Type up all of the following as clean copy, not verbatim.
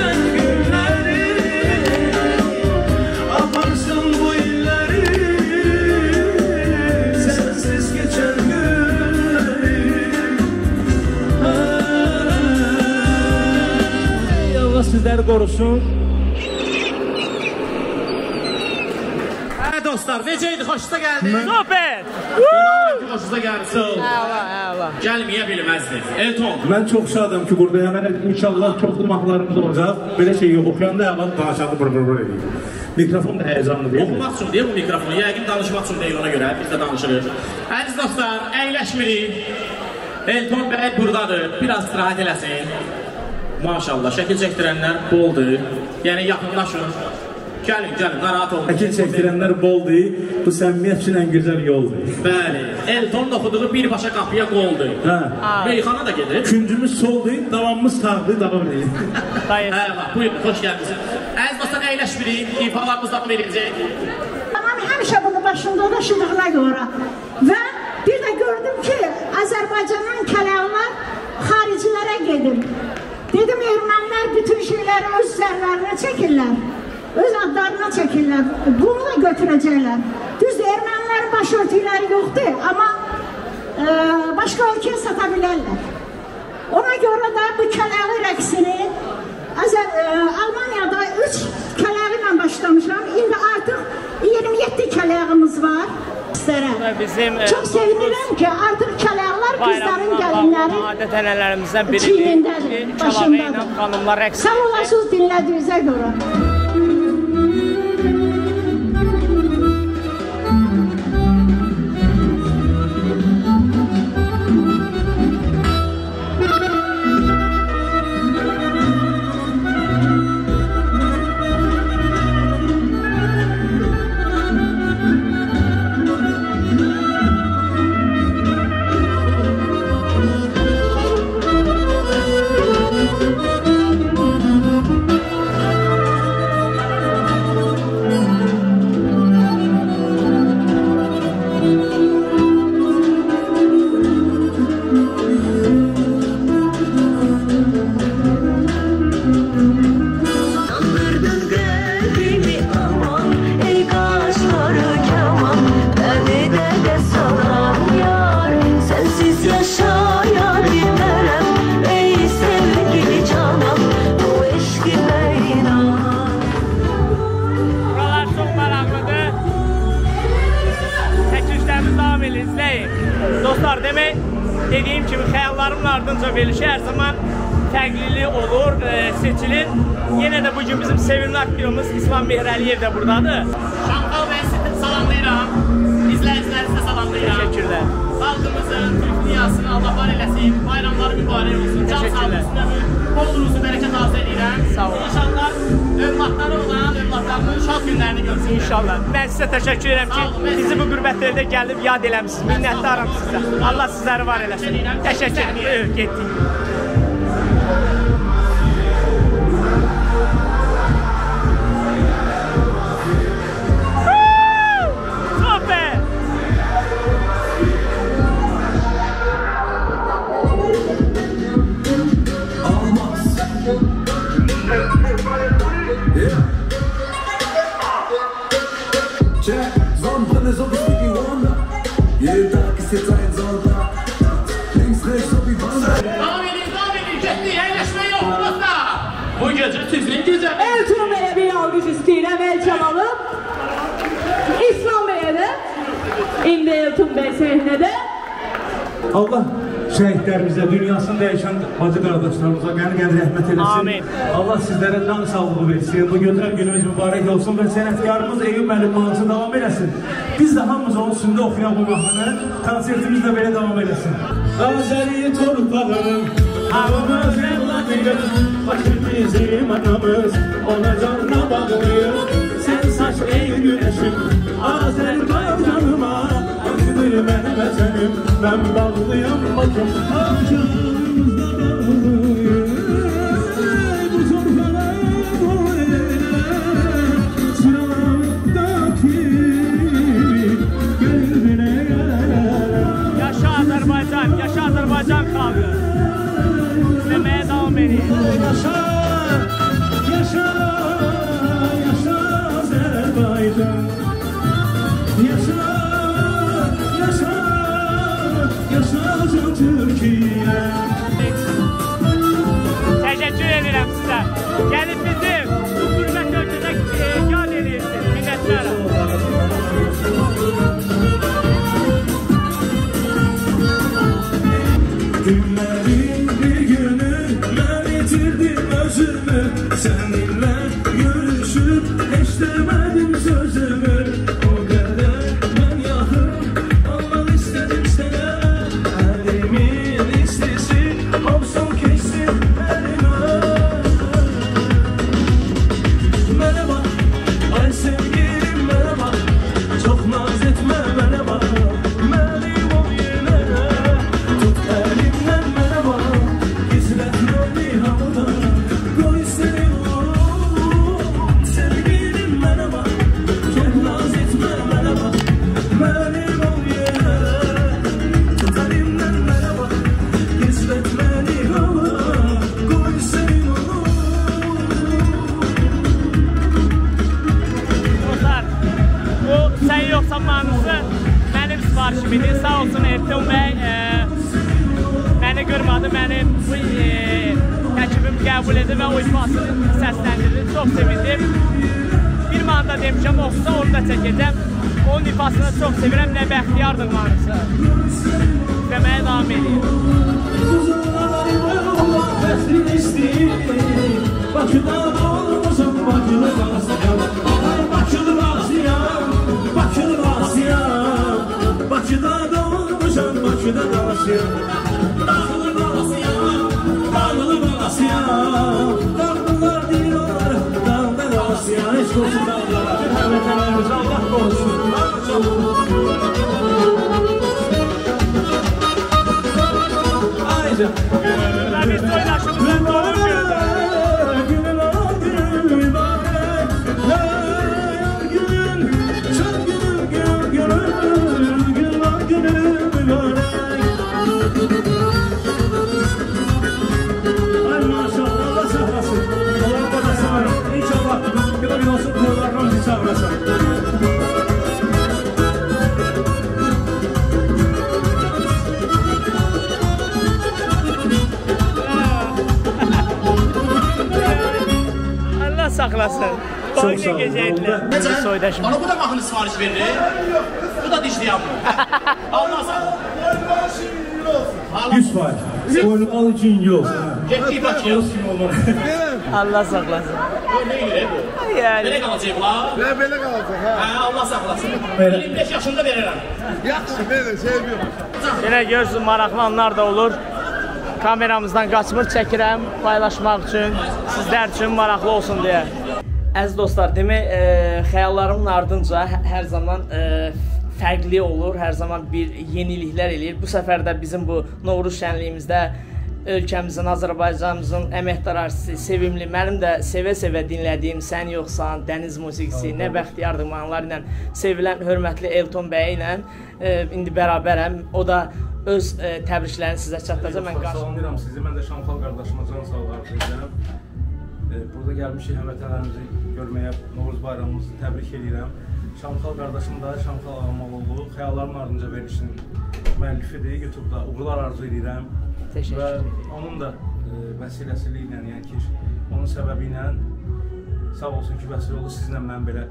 geçen günleri, aparsın bu illeri, sensiz geçen günleri. Allah sizleri korusun. Dostlar, necəydi? Xoşunuza gəldi? Süper! Xoşunuza gəldi, sağ olun. Əla. Gəlməyə bilməzdi. Elton. Mən çox şadam ki, burada həmən inşallah çoxlu mahnılarımız olacaq. Belə şey yox, oxuyanda əvvəl danışandı bır-bır edeyim. Mikrofon da həyəcanlı deyil. Oxumaq üçün deyil bu mikrofonu, yəqin danışmaq üçün deyil ona görə, biz də danışırıq. Əziz dostlar, əyləşmirik. Elton bəy buradadır, biraz istirahət eləsin. Maşallah, şəkil çəkdirənlər boldur. Yəni, yaxınlaşın. Gəlin, narahat olun. Şəkil çəkdirənlər boldur, bu səmimiyyət üçün ən gözəl yoldur. Bəli, Elton'un oxuduğu birbaşa qapıya qoldur. Meyxana da gedir. Küncümüz soldur, davamımız sağdır, davam edin. Hə, bax, buyurun, xoş gəldiniz. Əziz dostlar, əyləşmirik, ifalarımız davam edəcək. Tamam, həmişə bunu başında daşıdığına görə. Və bir də gördüm ki, Azərbaycandan kələklər xaricilərə gedir. Dedim, ermənilər bütün şeyləri öz üzərlərinə çəkirlər. Öz adlarına çəkirlər, bunu da götürəcəklər. Düzdür, ermənilərin başörtüləri yoxdur, amma başqa ölkəyə sata bilərlər. Ona görə də bu kələği rəqsini Almaniyada 3 kələği ilə başlamışam. İndi artıq 27 kələğimiz var. Çox sevinirəm ki, artıq kələğlər qızların gəlinləri çiğindədir, başındadır. Sağ olasınız dinlədiyinizə görə. Dostlar, demək, dediyim kimi xəyallarımın ardınca verilişi hər zaman fərqlili olur, seçilir. Yenə də bugün bizim sevimli aktyorumuz İslam Mehrəliyev də buradadır. Şamxal bəy, sizi salamlayıram. İzləyicilərinizi də salamlayıram. Təşəkkürlər. Xalqımızın, Türk dünyasını Allah var eləsin, bayramları mübarək olsun. Can sağlığısını, bol ruzu, bərəkət arzu edirəm. Sağ olun. İnşallah övladları olan övladlarının şad günlərini görsün. İnşallah. Mən sizə təşəkkür edirəm ki, bizi bu qürbətlərdə gəlib yad eləmişsiniz. Minnətdarım sizə. Allah sizləri var eləsin. Təşəkkür edirəm. Getdik. Bu gece sizin geceniz. Elton Bey'e bir alkış istəyirəm, el çalalım. İslam Bey'e de, indi Elton Bey səhnədə. Allah şəhidlərimizə, dünyasını dəyişən bacı qardaşlarımıza qəni-qəni rəhmət eləsin. Amin. Allah sizlərə can sağlığı versin. Bu götürən günümüz mübarək olsun və sənətkarımız Eyüp müəllim mahnısı davam eləsin. Biz də hamımız onun üstündə oxuyan bu mahnını, konsertimiz də belə davam eləsin. Azəri torpağım, havamız evladıyıq, başı bizim anamız, ona canına bağlıyıq. Sən saç ey güneşim, Azərbaycanıma, acıdır mənim vətənim, mən bağlıyam bakım. Acımızda bağlıyıq, bu torpağa sıralardaki qəlbinə Yaşa Azərbaycan, yaşa Azərbaycan xalqı. Deməyə davam edin. Yaşa! Gəlib bizim bu qürbət ölkədə yad edirsiniz. Minnətlərəm. Günlerin bir günü ben yitirdim özümü. Seninle görüşüp hiç demedim sözümü. O kadar ben yakın olmak istedim sana. Elimin istisi olsun kesin elime. Merhaba ay sevgilim merhaba. Çok naz etme merhaba. Benim ol yine. Tut elimden merhaba. Gizletme beni havada. Koy seni sevgilim merhaba. Çok naz etme merhaba. Benim ol yine. Tut elimden merhaba. Gizletme beni havada. Koy seni Dostlar, bu Sən Yoxsan mahnısı mənim sifarişim idi. Sağ olsun Elton bəy məni qırmadı, mənim bu təkibim qəbul edib və o ifasını səsləndirdi. Çox sevindim. Bir mahnıda demişəm, oxusa onu da çəkəcəm. Onun ifasını çox sevirəm. Nə bəxtiyardır mahnısı. Deməyə davam edeyim. Bakıda olmasam bakılı basıyam. Bakılı basıyam, bakılı basıyam. Bakıda olmasam bakıda basıyam. Dağlı basıyam, dağlı basıyam. Dağlılar diyorlar, dağda basıyam. Hiç koşun dağlara, hürmetlerimiz Allah korusun. Ayca. Biz soydaşımızdan doğum günüdür. Ay maşallah Allah saklasın. Allah bana sağır. İnşallah bir de bir olsun programı bizi çağırasın. Allah saklasın. Oyun gecəydiler. Soydaşım. Bana bu da mahnı sipariş verir. Bu da dişliyəm bu. Allah sağ. 100 var. Oyunu al için yok. Getdik Bakıya. Allah saklasın. Bu ne ile bu? Yani. Belə qalacaq la. Belə qalacaq, hə. Hə, Allah saxlasın. 25 yaşında verirəm. Yaxşı, belə, şey yox. Yine görürsünüz maraqlı anlar da olur. Kameramızdan qaçmır çəkirəm paylaşmaq üçün, sizlər üçün maraqlı olsun deyə. Əziz dostlar, demək xəyallarımın ardınca hər zaman fərqli olur, hər zaman bir yeniliklər eləyir. Bu səfər də bizim bu Novruz şənliyimizdə ölkəmizin, Azərbaycanımızın əməkdar artisti, sevimli, mənim də sevə-sevə dinlədiyim Sən Yoxsan, Dəniz musiqisi, Nə Bəxtiyardır mahnıları ilə sevilən hörmətli Elton bəy ilə indi bərabərəm. O da öz təbriklərini sizə çatdıracaq. Mən salamlayıram sizi. Mən də Şamxal qardaşıma can sağlığı arzu edirəm. Burada gəlmişik həmvətənlərimizi görməyə, Novruz bayramımızı təbrik edirəm. Şamxal qardaşım da Şamxal Ağamalıoğlu, Xəyallarımın ardınca verilişinin müəllifidir. YouTube-da uğurlar arzu edirəm. Və onun da vəsiləçiliyi ilə, yəni ki, onun səbəbi ilə sağ olsun ki, vəsilə oldu sizlə mən belə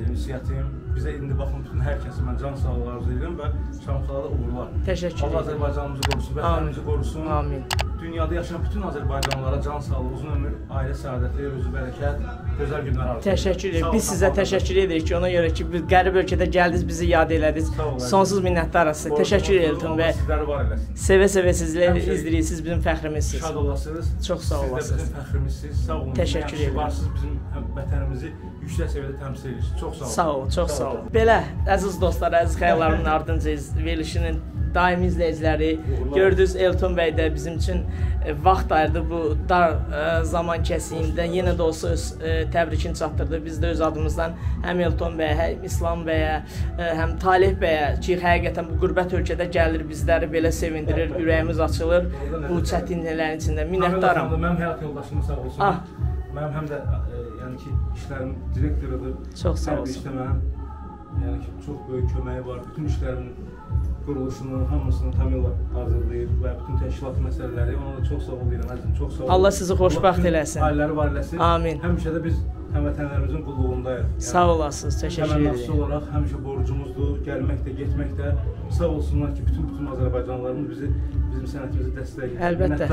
ünsiyyətim. Bizə indi baxın, bütün hər kəsi mən can sağlığı arzu edirəm və Şamxala da uğurlar. Təşəkkür Allah edirəm. Azərbaycanımızı qorusun, vətənimizi qorusun. Amin. Dünyada yaşayan bütün Azərbaycanlılara can sağlığı, uzun ömür, ailə səadəti, özü bərəkət, gözəl günlər arzu edirəm. Təşəkkür edirik. Biz sizə təşəkkür edirik ki, ona görə ki, qərib ölkədə gəldiniz, bizi yad elədiniz. Sonsuz minnətdarıq sizə. Təşəkkür Elton bəy. Sizləri var eləsin. Sevə-sevə sizləri izləyirik, siz bizim fəxrimizsiniz. Şad olasınız. Çox sağ Siz də olasınız. bizim fəxrimizsiniz. Sağ olun. Təşəkkür edirəm. Varsınız bizim vətənimizi yüksək səviyyədə təmsil edirsiniz. Çox sağ olun. Sağ olun, çox sağ olun. Belə, əziz dostlar, əziz xəyallarımın ardınca verilişinin daimi izləyiciləri, gördünüz Elton bəy də bizim üçün vaxt ayırdı bu dar zaman kəsiyində. Yenə də olsa öz təbrikini çatdırdı. Biz də öz adımızdan həm Elton bəyə, həm İslam bəyə, həm Talih bəyə ki, həqiqətən bu qürbət ölkədə gəlir, bizləri belə sevindirir, ürəyimiz açılır bu çətinliklərin içində. Minnətdaram. Mənim həyat yoldaşım sağ olsun. Mənim həm də yəni ki, işlərim direktorudur. Çox sağ olsun. Yəni ki, çox böyük köməyi var. Bütün işlərimin quruluşunun hamısını Tamil hazırlayıb və bütün təşkilat məsələləri, ona da çox sağ ol deyirəm, əzizim, çox sağ ol. Allah sizi xoşbəxt eləsin. Ailələri var eləsin. Amin. Həmişə də biz həmvətənlərimizin qulluğundayıq. Sağ olasınız, təşəkkür Təmənnasız edirəm. olaraq həmişə borcumuzdur, gəlmək də, getmək də. Sağ olsunlar ki, bütün Azərbaycanlılarımız bizim sənətimizi dəstəkləyir. Əlbəttə.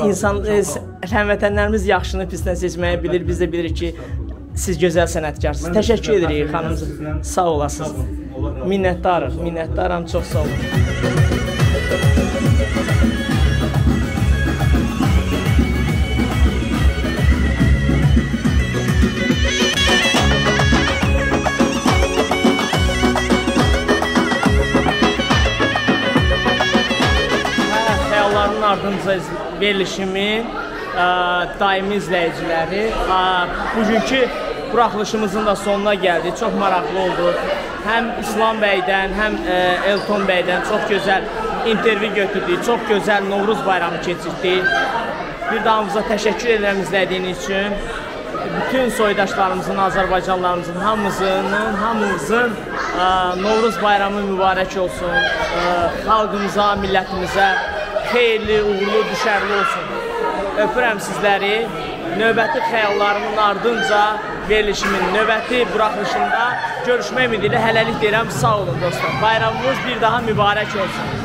İnsan, həmvətənlərimiz yaxşını pisdən seçməyi bilir, biz də bilirik ki, siz gözəl sənətkarsınız. Təşəkkür edirik xanımcığım. Sağ olasınız. Minnətdarım, minnətdaram, çox sağ olun. Xəyalların ardınca verilişimin daimi izləyiciləri, bugünkü buraxılışımızın da sonuna gəldi. Çox maraqlı oldu. Həm İslam bəydən, həm Elton bəydən çox gözəl intervyu götürdük, çox gözəl Novruz bayramı keçirdik. Bir daha hamınıza təşəkkür edirəm izlədiyiniz üçün. Bütün soydaşlarımızın, Azərbaycanlarımızın, hamımızın Novruz bayramı mübarək olsun. Xalqımıza, millətimizə xeyirli, uğurlu, düşərli olsun. Öpürəm sizləri. Növbəti xəyallarımın ardınca verilişimin növbəti buraxılışında görüşmək ümidilə hələlik deyirəm. Sağ olun dostlar. Bayramımız bir daha mübarək olsun.